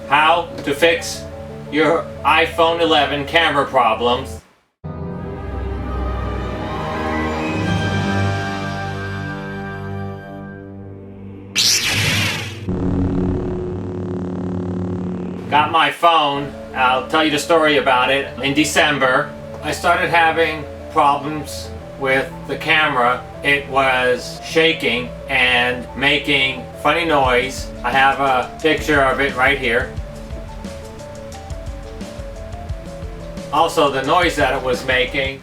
how to fix your iPhone 11 camera problems. Got my phone, I'll tell you the story about it. In December, I started having problems with the camera. It was shaking and making funny noise. I have a picture of it right here. Also, the noise that it was making.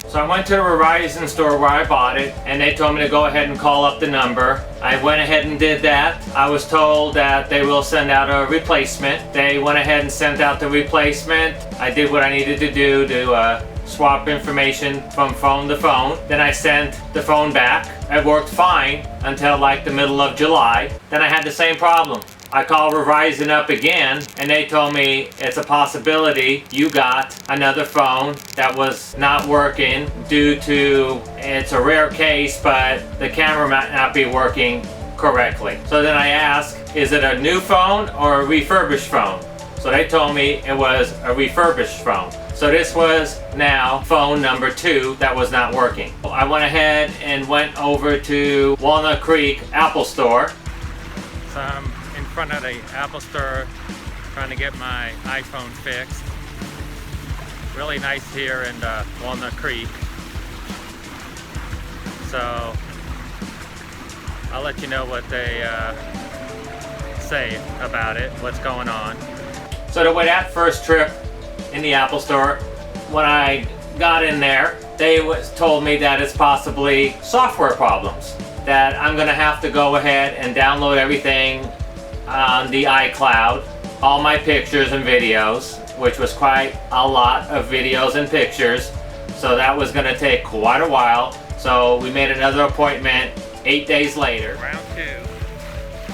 So I went to the Verizon store where I bought it, and they told me to go ahead and call up the number. I went ahead and did that. I was told that they will send out a replacement. They went ahead and sent out the replacement. I did what I needed to do to swap information from phone to phone. Then I sent the phone back. It worked fine until like the middle of July. Then I had the same problem. I called Verizon up again, and they told me it's a possibility you got another phone that was not working due to, it's a rare case, but the camera might not be working correctly. So then I asked, is it a new phone or a refurbished phone? So they told me it was a refurbished phone. So this was now phone number 2 that was not working. I went ahead and went over to Walnut Creek Apple Store. So I'm in front of the Apple Store trying to get my iPhone fixed. Really nice here in Walnut Creek. So I'll let you know what they say about it, what's going on. So the way that first trip in the Apple Store, when I got in there, they told me that it's possibly software problems, that I'm gonna have to go ahead and download everything on the iCloud, all my pictures and videos, which was quite a lot of videos and pictures, so that was gonna take quite a while. So we made another appointment 8 days later. Round 2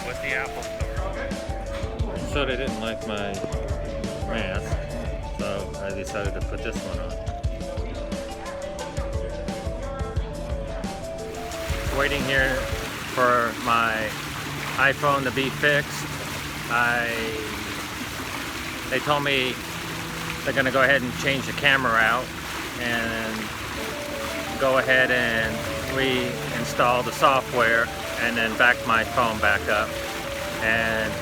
with the Apple Store. So they didn't like my mask, so I decided to put this one on. Waiting here for my iPhone to be fixed. They told me they're going to go ahead and change the camera out and go ahead and reinstall the software and then back my phone back up, and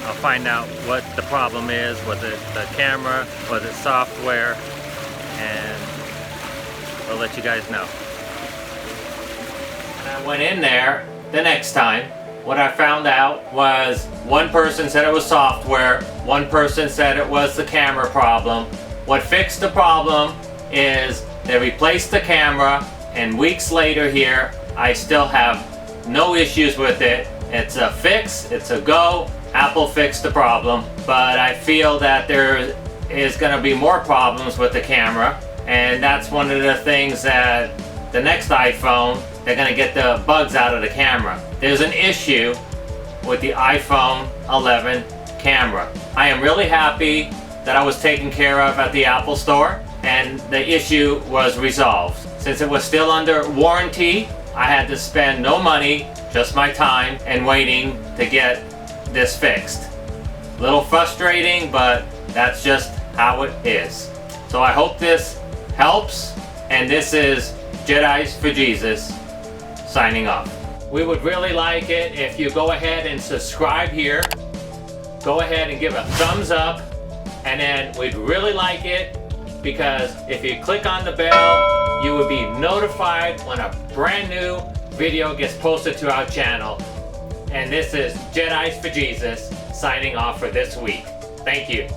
I'll find out what the problem is. Was it the camera? Was it software? And I'll let you guys know. And I went in there the next time. What I found out was one person said it was software, one person said it was the camera problem. What fixed the problem is they replaced the camera, and weeks later here, I still have no issues with it. It's a fix, it's a go. Apple fixed the problem, but I feel that there is going to be more problems with the camera, and that's one of the things that the next iPhone, they're going to get the bugs out of the camera. There's an issue with the iPhone 11 camera. I am really happy that I was taken care of at the Apple Store, and the issue was resolved. Since it was still under warranty, I had to spend no money, just my time, and waiting to get this fixed. A little frustrating, but that's just how it is. So I hope this helps, and this is Jedis for Jesus signing off. We would really like it if you go ahead and subscribe here. Go ahead and give a thumbs up, and then we'd really like it because if you click on the bell, you will be notified when a brand new video gets posted to our channel. And this is Jedis for Jesus signing off for this week. Thank you.